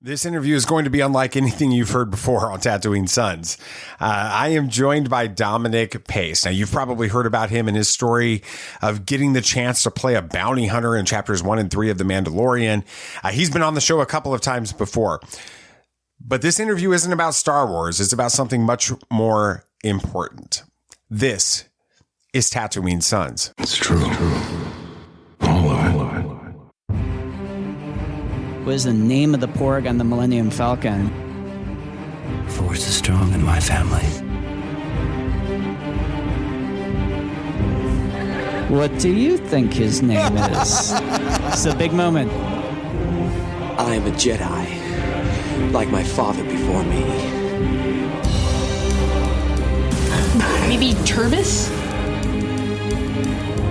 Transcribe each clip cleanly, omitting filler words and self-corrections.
This interview is going to be unlike anything you've heard before on Tatooine Sons. I am joined by Dominic Pace. Now, you've probably heard about him and his story of getting the chance to play a bounty hunter in chapters 1 and 3 of The Mandalorian. He's been on the show a couple of times before. But this interview isn't about Star Wars. It's about something much more important. This is Tatooine Sons. It's true. All of it. What is the name of the porg on the Millennium Falcon? Force is strong in my family. What do you think his name is? It's a big moment. I am a Jedi, like my father before me. Maybe Turbis?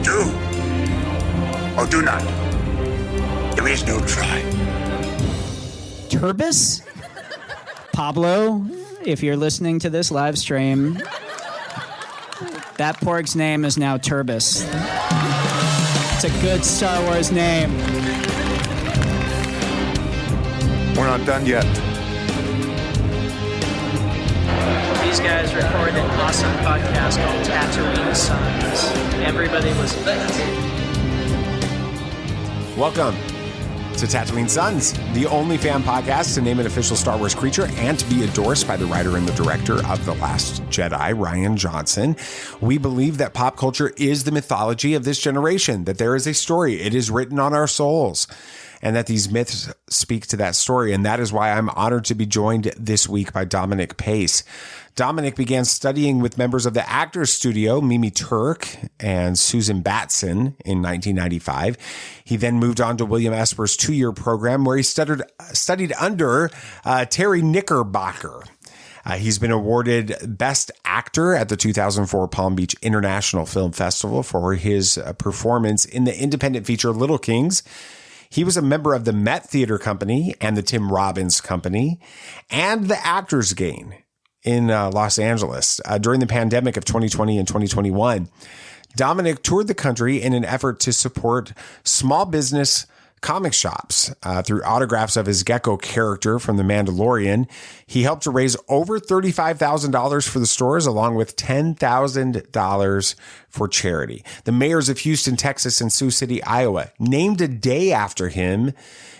Do or do not. There is no try. Turbis? Pablo, if you're listening to this live stream, that porg's name is now Turbis. It's a good Star Wars name. We're not done yet. These guys recorded an awesome podcast called Tatooine Sons. Everybody listen to it. Welcome to Tatooine Sons, the only fan podcast to name an official Star Wars creature and to be endorsed by the writer and the director of The Last Jedi, Rian Johnson. We believe that pop culture is the mythology of this generation, that there is a story, it is written on our souls, and that these myths speak to that story. And that is why I'm honored to be joined this week by Dominic Pace. Dominic began studying with members of the Actors Studio, Mimi Turque and Susan Batson, in 1995. He then moved on to William Esper's 2-year program where he studied under Terry Knickerbocker. He's been awarded Best Actor at the 2004 Palm Beach International Film Festival for his performance in the independent feature Little Kings. He was a member of the Met Theater Company and the Tim Robbins Company and the Actors Gang in Los Angeles. During the pandemic of 2020 and 2021, Dominic toured the country in an effort to support small business comic shops through autographs of his Gekko character from The Mandalorian. He helped to raise over $35,000 for the stores, along with $10,000 for charity. The mayors of Houston, Texas, and Sioux City, Iowa, named a day after him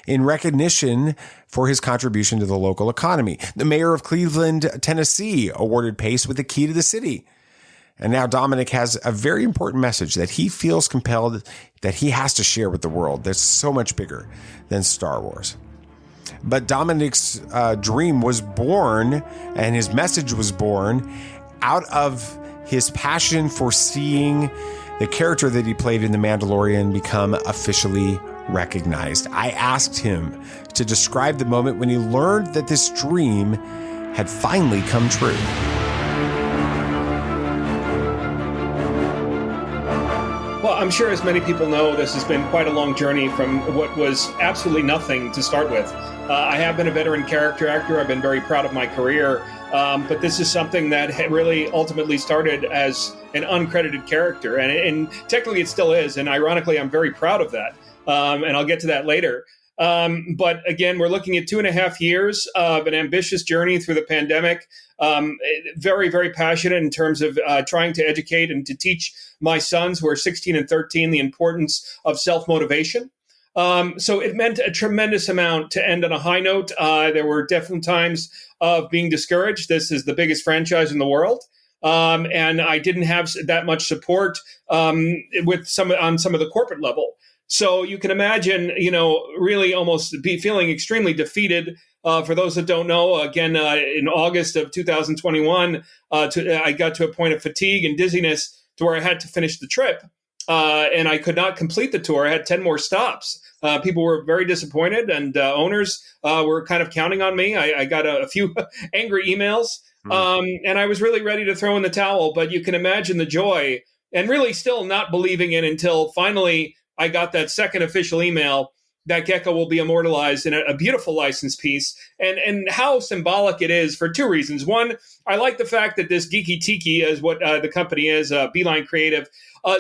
in recognition for his contribution to the local economy. The mayor of Cleveland, Tennessee, awarded Pace with the key to the city. And now Dominic has a very important message that he feels compelled that he has to share with the world that's so much bigger than Star Wars. But Dominic's dream was born, and his message was born out of his passion for seeing the character that he played in The Mandalorian become officially recognized. I asked him to describe the moment when he learned that this dream had finally come true. Well, I'm sure as many people know, this has been quite a long journey from what was absolutely nothing to start with. I have been a veteran character actor. I've been very proud of my career. But this is something that really ultimately started as an uncredited character. And technically it still is. And ironically, I'm very proud of that. And I'll get to that later. But again, we're looking at 2.5 years of an ambitious journey through the pandemic. Very, very passionate in terms of trying to educate and to teach my sons, who are 16 and 13, the importance of self-motivation. So it meant a tremendous amount to end on a high note. There were definitely times of being discouraged. This is the biggest franchise in the world. And I didn't have that much support on some of the corporate level. So you can imagine, really almost be feeling extremely defeated. For those that don't know, again, in August of 2021, I got to a point of fatigue and dizziness to where I had to finish the trip. And I could not complete the tour. I had 10 more stops. People were very disappointed, and owners were kind of counting on me. I got a few angry emails, and I was really ready to throw in the towel. But you can imagine the joy, and really still not believing it until finally I got that second official email that Gekko will be immortalized in a beautiful license piece, and how symbolic it is for two reasons. One, I like the fact that this Geeky Tiki, as what the company is, Beeline Creative,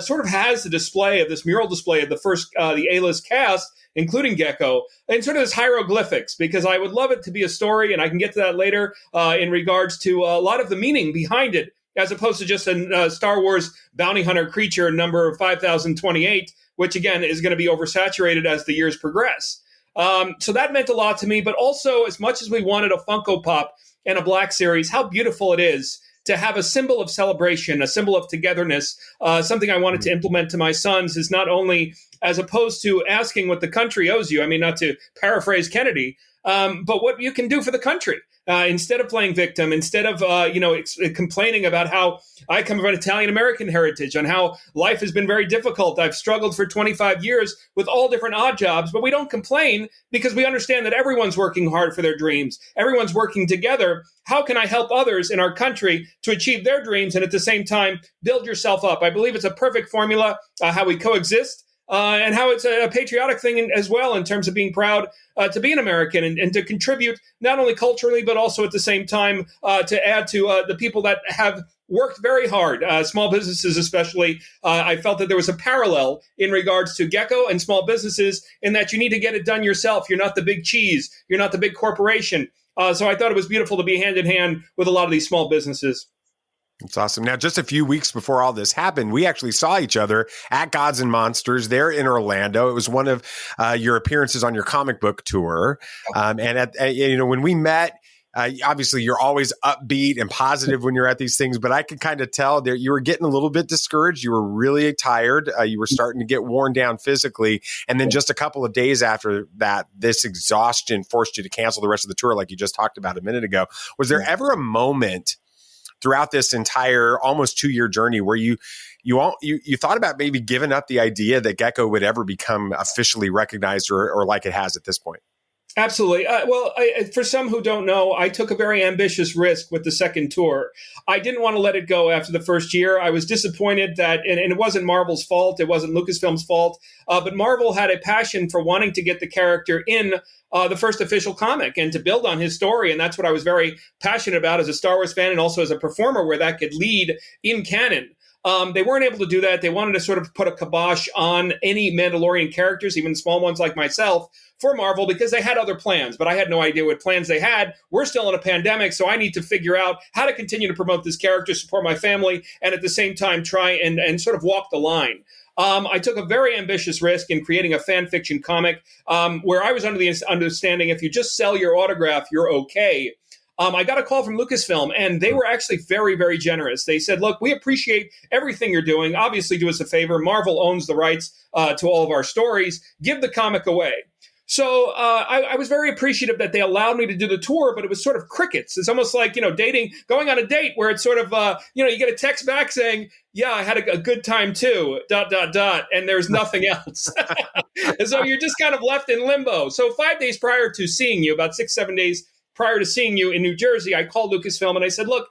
sort of has the display of this mural display of the A-list cast, including Gekko, and sort of this hieroglyphics, because I would love it to be a story, and I can get to that later in regards to a lot of the meaning behind it, as opposed to just a Star Wars bounty hunter creature number 5028, which again is going to be oversaturated as the years progress. So that meant a lot to me, but also as much as we wanted a Funko Pop and a Black Series, how beautiful it is to have a symbol of celebration, a symbol of togetherness. Something I wanted to implement to my sons is not only as opposed to asking what the country owes you, I mean, not to paraphrase Kennedy, but what you can do for the country. Instead of playing victim, instead of complaining about how I come from an Italian-American heritage, on how life has been very difficult. I've struggled for 25 years with all different odd jobs, but we don't complain because we understand that everyone's working hard for their dreams. Everyone's working together. How can I help others in our country to achieve their dreams and at the same time build yourself up? I believe it's a perfect formula, how we coexist. And how it's a patriotic thing as well, in terms of being proud to be an American and to contribute not only culturally, but also at the same time to add to the people that have worked very hard, small businesses especially. I felt that there was a parallel in regards to Gekko and small businesses in that you need to get it done yourself. You're not the big cheese. You're not the big corporation. So I thought it was beautiful to be hand in hand with a lot of these small businesses. It's awesome. Now, just a few weeks before all this happened, we actually saw each other at Gods and Monsters there in Orlando. It was one of your appearances on your comic book tour. And when we met, obviously you're always upbeat and positive when you're at these things, but I could kind of tell that you were getting a little bit discouraged. You were really tired. You were starting to get worn down physically. And then just a couple of days after that, this exhaustion forced you to cancel the rest of the tour, like you just talked about a minute ago. Was there ever a moment throughout this entire almost 2-year journey where you thought about maybe giving up the idea that Gekko would ever become officially recognized or like it has at this point? Absolutely. For some who don't know, I took a very ambitious risk with the second tour. I didn't want to let it go after the first year. I was disappointed that, and it wasn't Marvel's fault, it wasn't Lucasfilm's fault, but Marvel had a passion for wanting to get the character in the first official comic and to build on his story. And that's what I was very passionate about as a Star Wars fan and also as a performer, where that could lead in canon. They weren't able to do that. They wanted to sort of put a kibosh on any Mandalorian characters, even small ones like myself, for Marvel, because they had other plans. But I had no idea what plans they had. We're still in a pandemic, so I need to figure out how to continue to promote this character, support my family, and at the same time try and sort of walk the line. I took a very ambitious risk in creating a fan fiction comic where I was under the understanding if you just sell your autograph, you're okay. I got a call from Lucasfilm, and they were actually very, very generous. They said, look, we appreciate everything you're doing. Obviously, do us a favor. Marvel owns the rights to all of our stories. Give the comic away. So I was very appreciative that they allowed me to do the tour, but it was sort of crickets. It's almost like, dating, going on a date where it's sort of, you get a text back saying, yeah, I had a good time too, ... and there's nothing else. And so you're just kind of left in limbo. So 5 days prior to seeing you, about 6-7 days prior to seeing you in New Jersey, I called Lucasfilm and I said, look,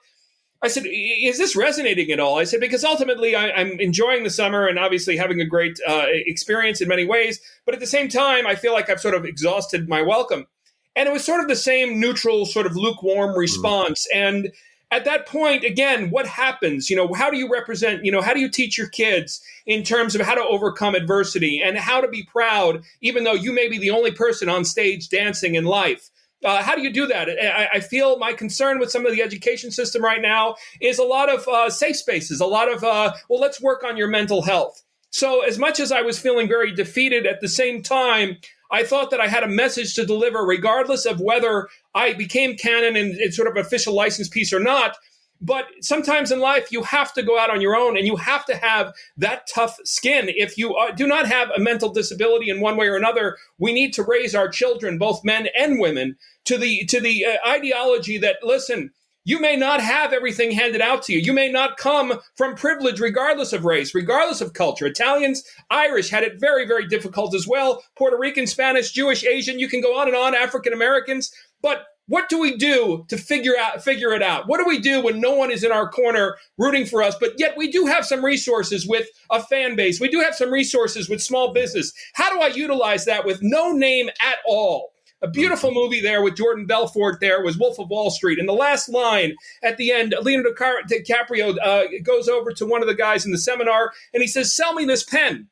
is this resonating at all? I said, because ultimately I'm enjoying the summer and obviously having a great experience in many ways. But at the same time, I feel like I've sort of exhausted my welcome. And it was sort of the same neutral, sort of lukewarm response. And at that point, again, what happens? How do you represent, how do you teach your kids in terms of how to overcome adversity and how to be proud, even though you may be the only person on stage dancing in life? How do you do that? I feel my concern with some of the education system right now is a lot of safe spaces, a lot of, let's work on your mental health. So as much as I was feeling very defeated, at the same time, I thought that I had a message to deliver regardless of whether I became canon and sort of official license piece or not. But sometimes in life, you have to go out on your own and you have to have that tough skin. If you do not have a mental disability in one way or another, we need to raise our children, both men and women, to the ideology that, listen, you may not have everything handed out to you. You may not come from privilege regardless of race, regardless of culture. Italians, Irish had it very, very difficult as well. Puerto Rican, Spanish, Jewish, Asian, you can go on and on, African Americans. But What do we do to figure it out? What do we do when no one is in our corner rooting for us, but yet we do have some resources with a fan base. We do have some resources with small business. How do I utilize that with no name at all? A beautiful movie there with Jordan Belfort there was Wolf of Wall Street. And the last line at the end, Leonardo DiCaprio goes over to one of the guys in the seminar and he says, sell me this pen.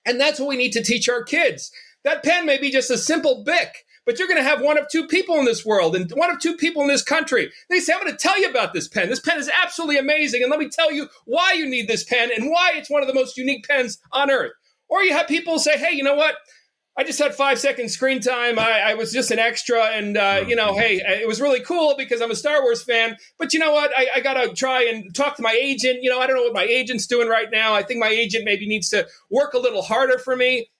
And that's what we need to teach our kids. That pen may be just a simple Bic, but you're going to have one of two people in this world and one of two people in this country. They say, I'm going to tell you about this pen. This pen is absolutely amazing. And let me tell you why you need this pen and why it's one of the most unique pens on earth. Or you have people say, hey, you know what? I just had 5 seconds screen time. I was just an extra. And, hey, it was really cool because I'm a Star Wars fan. But you know what? I got to try and talk to my agent. I don't know what my agent's doing right now. I think my agent maybe needs to work a little harder for me.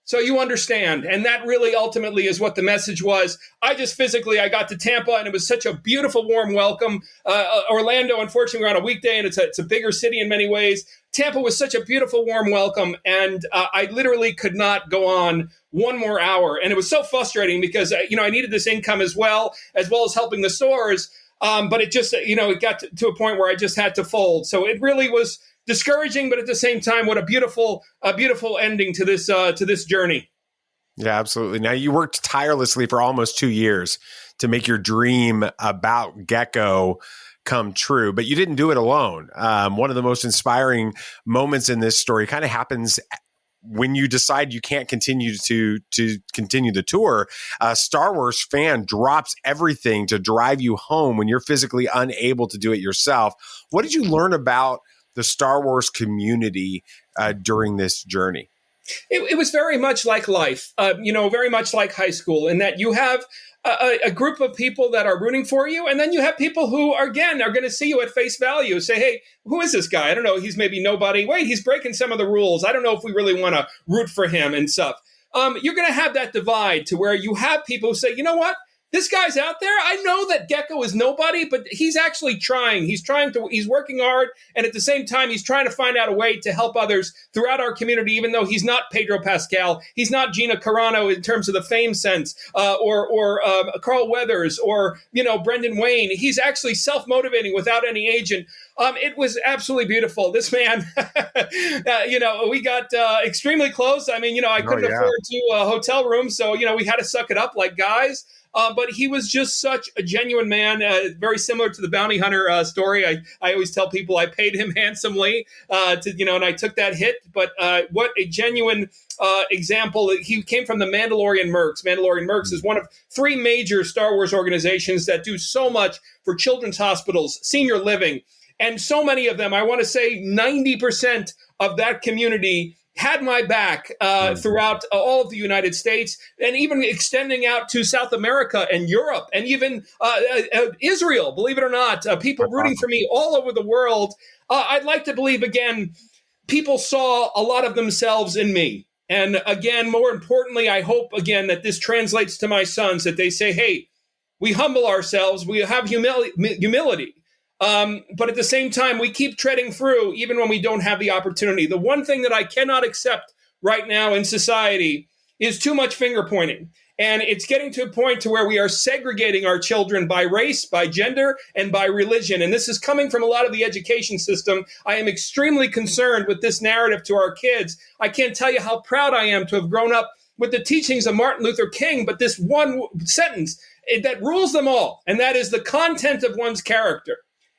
So you understand. And that really ultimately is what the message was. I got to Tampa and it was such a beautiful, warm welcome. Orlando, unfortunately, we're on a weekday and it's a bigger city in many ways. Tampa was such a beautiful, warm welcome. And I literally could not go on one more hour. And it was so frustrating because, I needed this income as well as helping the stores. But it just, it got to a point where I just had to fold. So it really was discouraging, but at the same time, what a beautiful ending to this journey. Yeah, absolutely. Now, you worked tirelessly for almost 2 years to make your dream about Gekko come true, but you didn't do it alone. One of the most inspiring moments in this story kind of happens when you decide you can't continue to continue the tour. A Star Wars fan drops everything to drive you home when you're physically unable to do it yourself. What did you learn about the Star Wars community during this journey? It was very much like life, very much like high school, in that you have a group of people that are rooting for you, and then you have people who, are going to see you at face value, say, hey, who is this guy? I don't know. He's maybe nobody. Wait, he's breaking some of the rules. I don't know if we really want to root for him and stuff. You're going to have that divide to where you have people who say, you know what? This guy's out there. I know that Gekko is nobody, but he's actually trying. He's working hard. And at the same time, he's trying to find out a way to help others throughout our community, even though he's not Pedro Pascal. He's not Gina Carano in terms of the fame sense, or Carl Weathers, or, Brendan Wayne. He's actually self-motivating without any agent. It was absolutely beautiful. This man, we got extremely close. I couldn't afford a hotel room. So, we had to suck it up like guys. But he was just such a genuine man, very similar to the bounty hunter story. I always tell people I paid him handsomely, and I took that hit. But what a genuine example. He came from the Mandalorian Mercs. Mandalorian Mercs is one of 3 major Star Wars organizations that do so much for children's hospitals, senior living. And so many of them, I want to say 90% of that community had my back throughout all of the United States, and even extending out to South America and Europe and even Israel, believe it or not, people rooting for me all over the world. I'd like to believe, again, people saw a lot of themselves in me. And again, more importantly, I hope, again, that this translates to my sons, that they say, hey, we humble ourselves, we have humility. But at the same time, we keep treading through even when we don't have the opportunity. The one thing that I cannot accept right now in society is too much finger pointing. And it's getting to a point to where we are segregating our children by race, by gender, and by religion. And this is coming from a lot of the education system. I am extremely concerned with this narrative to our kids. I can't tell you how proud I am to have grown up with the teachings of Martin Luther King, but this one sentence that rules them all, and that is the content of one's character.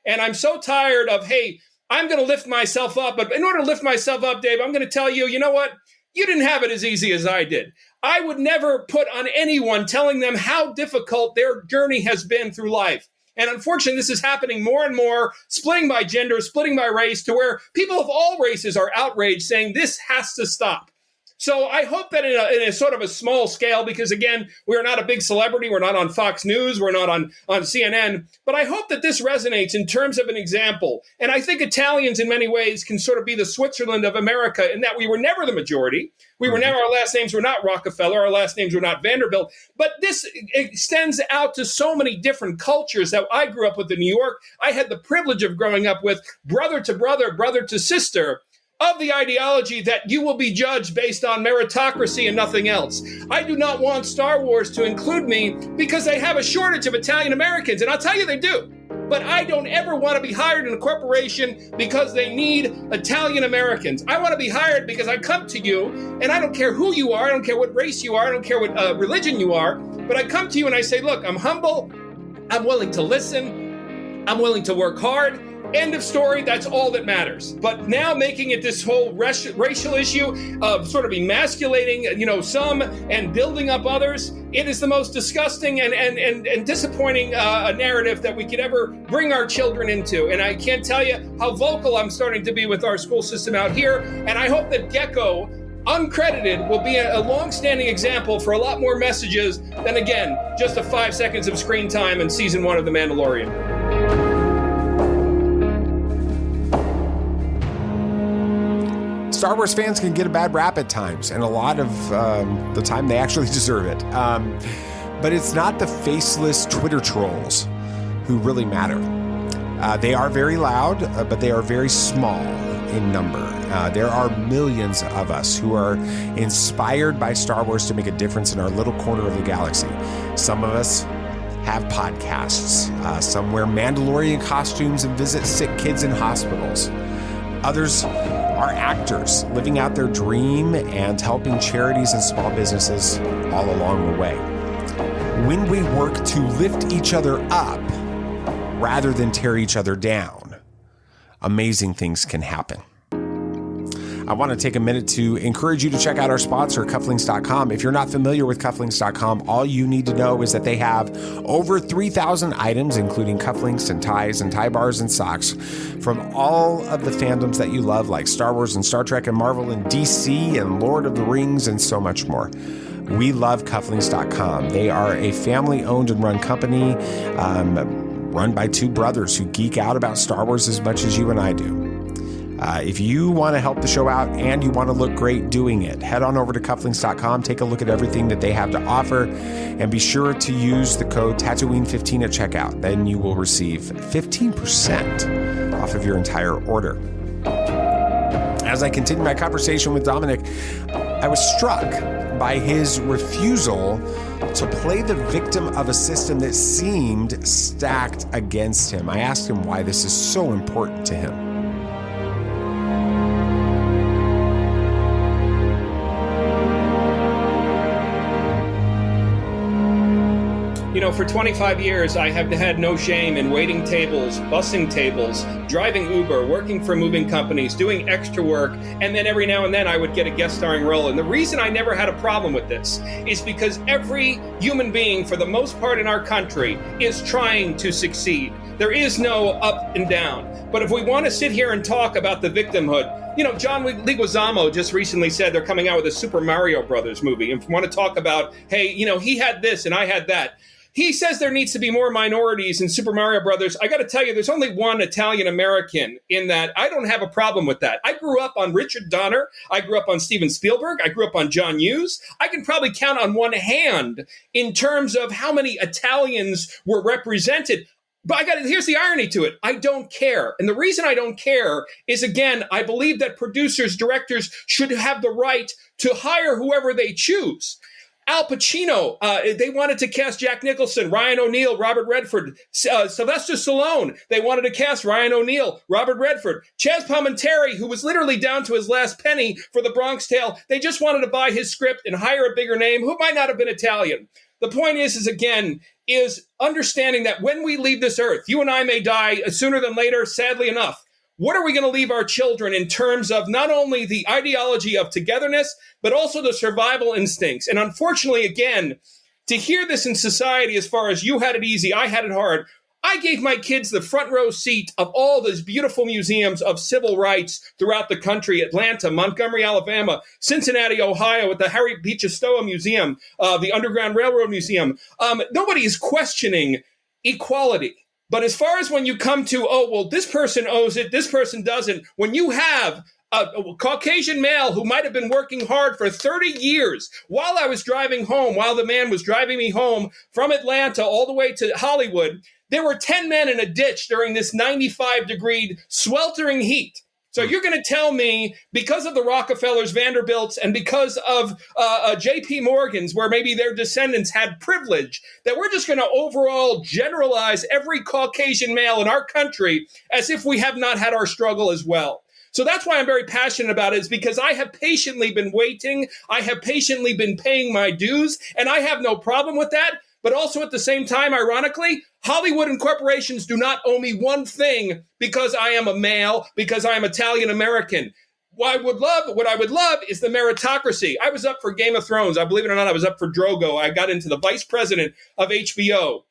And I'm so tired of, hey, I'm going to lift myself up. But in order to lift myself up, Dave, I'm going to tell you, you know what? You didn't have it as easy as I did. I would never put on anyone telling them how difficult their journey has been through life. And unfortunately, this is happening more and more, splitting by gender, splitting by race, to where people of all races are outraged, saying this has to stop. So I hope that in a sort of a small scale, because again, we're not a big celebrity, we're not on Fox News, we're not on CNN, but I hope that this resonates in terms of an example. And I think Italians in many ways can sort of be the Switzerland of America, in that we were never the majority. We were never, our last names were not Rockefeller, our last names were not Vanderbilt, but this extends out to so many different cultures that I grew up with in New York. I had the privilege of growing up with brother to brother, brother to sister. of the ideology that you will be judged based on meritocracy and nothing else. I do not want Star Wars to include me because they have a shortage of Italian Americans, and I'll tell you they do. But I don't ever want to be hired in a corporation because they need Italian Americans. I want to be hired because I come to you, and I don't care who you are, I don't care what race you are, I don't care what religion you are, but I come to you and I say, look, I'm humble, I'm willing to listen, I'm willing to work hard. End of story, that's all that matters. But now making it this whole racial issue of sort of emasculating, some and building up others, it is the most disgusting and disappointing narrative that we could ever bring our children into. And I can't tell you how vocal I'm starting to be with our school system out here. And I hope that Gekko, uncredited, will be a long-standing example for a lot more messages than, again, just 5 seconds of screen time in season 1 of The Mandalorian. Star Wars fans can get a bad rap at times, and a lot of the time they actually deserve it. But it's not the faceless Twitter trolls who really matter. They are very loud, but they are very small in number. There are millions of us who are inspired by Star Wars to make a difference in our little corner of the galaxy. Some of us have podcasts. Some wear Mandalorian costumes and visit sick kids in hospitals. Others are actors living out their dream and helping charities and small businesses all along the way. When we work to lift each other up rather than tear each other down, amazing things can happen. I want to take a minute to encourage you to check out our sponsor, cufflinks.com. If you're not familiar with cufflinks.com, all you need to know is that they have over 3,000 items, including cufflinks and ties and tie bars and socks from all of the fandoms that you love, like Star Wars and Star Trek and Marvel and DC and Lord of the Rings and so much more. We love cufflinks.com. They are a family-owned and run company run by two brothers who geek out about Star Wars as much as you and I do. If you want to help the show out and you want to look great doing it, head on over to cufflinks.com, take a look at everything that they have to offer, and be sure to use the code Tatooine15 at checkout. Then you will receive 15% off of your entire order. As I continue my conversation with Dominic, I was struck by his refusal to play the victim of a system that seemed stacked against him. I asked him why this is so important to him. For 25 years, I have had no shame in waiting tables, bussing tables, driving Uber, working for moving companies, doing extra work, and then every now and then I would get a guest starring role. And the reason I never had a problem with this is because every human being, for the most part in our country, is trying to succeed. There is no up and down. But if we want to sit here and talk about the victimhood, John Leguizamo just recently said they're coming out with a Super Mario Brothers movie. And if we want to talk about, hey, he had this and I had that. He says there needs to be more minorities in Super Mario Brothers. I got to tell you, there's only one Italian American in that. I don't have a problem with that. I grew up on Richard Donner. I grew up on Steven Spielberg. I grew up on John Hughes. I can probably count on one hand in terms of how many Italians were represented. But here's the irony to it. I don't care. And the reason I don't care is, again, I believe that producers, directors should have the right to hire whoever they choose. Al Pacino, they wanted to cast Jack Nicholson, Ryan O'Neal, Robert Redford, Sylvester Stallone. They wanted to cast Ryan O'Neal, Robert Redford, Chaz Palminteri, who was literally down to his last penny for The Bronx Tale. They just wanted to buy his script and hire a bigger name who might not have been Italian. The point is understanding that when we leave this earth, you and I may die sooner than later, sadly enough. What are we going to leave our children in terms of not only the ideology of togetherness, but also the survival instincts? And unfortunately, again, to hear this in society as far as you had it easy, I had it hard, I gave my kids the front row seat of all those beautiful museums of civil rights throughout the country: Atlanta, Montgomery, Alabama, Cincinnati, Ohio, at the Harry Beecher-Stowe Museum, the Underground Railroad Museum. Nobody is questioning equality. But as far as when you come to, this person owes it, this person doesn't, when you have a Caucasian male who might have been working hard for 30 years while I was driving home, while the man was driving me home from Atlanta all the way to Hollywood, there were 10 men in a ditch during this 95-degree sweltering heat. So you're going to tell me because of the Rockefellers, Vanderbilts, and because of J.P. Morgans, where maybe their descendants had privilege, that we're just going to overall generalize every Caucasian male in our country as if we have not had our struggle as well. So that's why I'm very passionate about it, is because I have patiently been waiting. I have patiently been paying my dues, and I have no problem with that. But also at the same time, ironically, Hollywood and corporations do not owe me one thing because I am a male, because I am Italian American. What I would love is the meritocracy. I was up for Game of Thrones. Believe it or not, I was up for Drogo. I got into the vice president of HBO.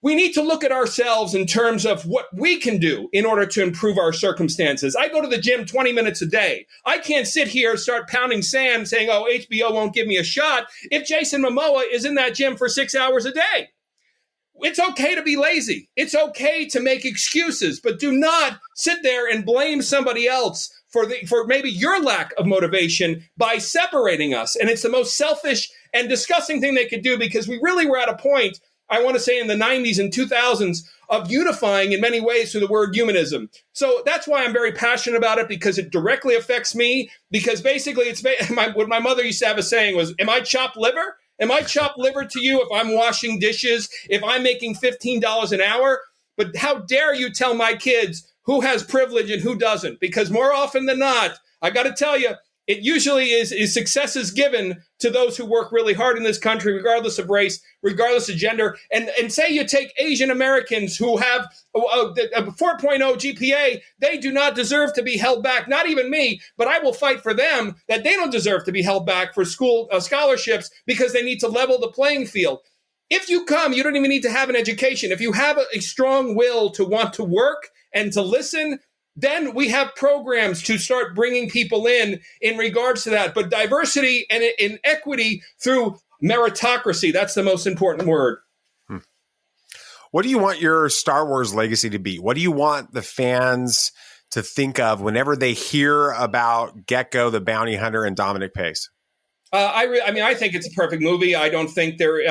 We need to look at ourselves in terms of what we can do in order to improve our circumstances. I go to the gym 20 minutes a day. I can't sit here, start pounding sand saying, oh, HBO won't give me a shot if Jason Momoa is in that gym for 6 hours a day. It's okay to be lazy. It's okay to make excuses, but do not sit there and blame somebody else for maybe your lack of motivation by separating us. And it's the most selfish and disgusting thing they could do, because we really were at a point, I want to say in the 90s and 2000s, of unifying in many ways through the word humanism. So that's why I'm very passionate about it, because it directly affects me. Because basically, what my mother used to have a saying was, am I chopped liver? Am I chopped liver to you if I'm washing dishes, if I'm making $15 an hour? But how dare you tell my kids who has privilege and who doesn't? Because more often than not, I got to tell you, it usually is success is given to those who work really hard in this country, regardless of race, regardless of gender. And say you take Asian Americans who have a 4.0 GPA, they do not deserve to be held back. Not even me, but I will fight for them that they don't deserve to be held back for school scholarships, because they need to level the playing field. If you come, you don't even need to have an education. If you have a strong will to want to work and to listen, then we have programs to start bringing people in regards to that. But diversity and in equity through meritocracy, that's the most important word. What do you want your Star Wars legacy to be? What do you want the fans to think of whenever they hear about Gekko, the bounty hunter, and Dominic Pace? I think it's a perfect movie. I don't think they're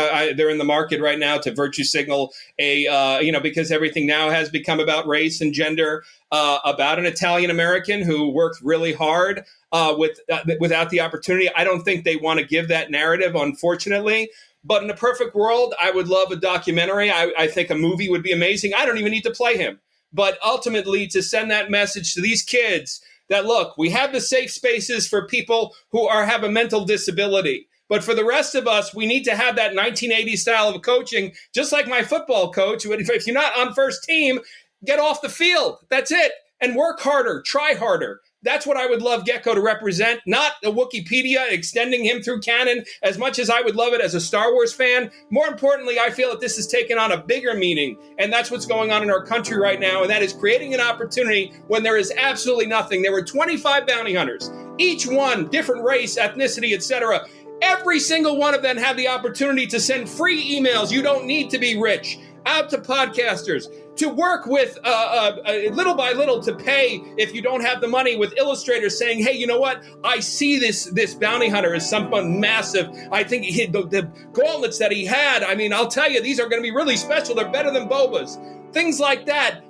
in the market right now to virtue signal because everything now has become about race and gender, about an Italian American who worked really hard without the opportunity. I don't think they want to give that narrative, unfortunately. But in a perfect world, I would love a documentary. I think a movie would be amazing. I don't even need to play him. But ultimately, to send that message to these kids that, look, we have the safe spaces for people who have a mental disability. But for the rest of us, we need to have that 1980s style of coaching, just like my football coach. If you're not on first team, get off the field. That's it. And work harder. Try harder. That's what I would love Gekko to represent, not a Wikipedia extending him through canon, as much as I would love it as a Star Wars fan. More importantly, I feel that this has taken on a bigger meaning, and that's what's going on in our country right now, and that is creating an opportunity when there is absolutely nothing. There were 25 bounty hunters, each one different race, ethnicity, etc. Every single one of them had the opportunity to send free emails. You don't need to be rich. Out to podcasters, to work with little by little to pay if you don't have the money, with illustrators saying, hey, you know what? I see this bounty hunter as someone massive. I think the gauntlets that he had, I'll tell you, these are going to be really special. They're better than Boba's. Things like that.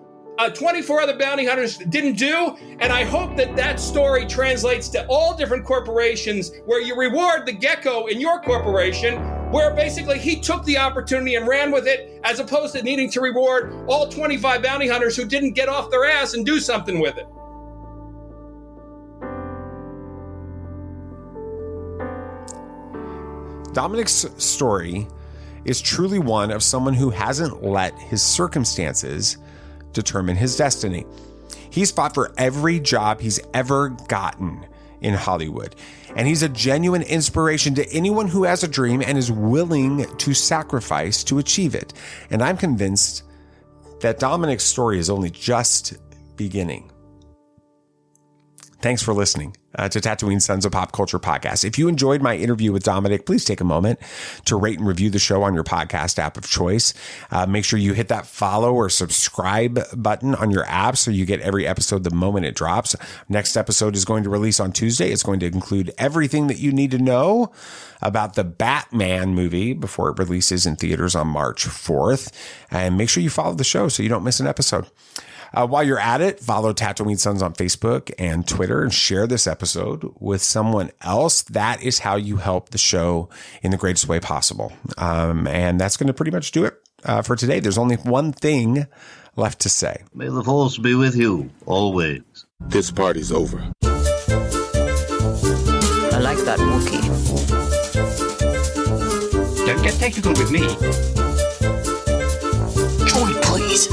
24 other bounty hunters didn't do, and I hope that story translates to all different corporations where you reward the Gekko in your corporation, where basically he took the opportunity and ran with it, as opposed to needing to reward all 25 bounty hunters who didn't get off their ass and do something with it. Dominic's story is truly one of someone who hasn't let his circumstances determine his destiny. He's fought for every job he's ever gotten in Hollywood, and he's a genuine inspiration to anyone who has a dream and is willing to sacrifice to achieve it. And I'm convinced that Dominic's story is only just beginning. Thanks for listening to Tatooine Sons of Pop Culture Podcast. If you enjoyed my interview with Dominic, please take a moment to rate and review the show on your podcast app of choice. Make sure you hit that follow or subscribe button on your app so you get every episode the moment it drops. Next episode is going to release on Tuesday. It's going to include everything that you need to know about the Batman movie before it releases in theaters on March 4th. And make sure you follow the show so you don't miss an episode. While you're at it, follow Tatooine Sons on Facebook and Twitter and share this episode with someone else. That is how you help the show in the greatest way possible. And that's going to pretty much do it for today. There's only one thing left to say. May the Force be with you always. This party's over. I like that Wookiee. Don't get technical with me. Joy, please.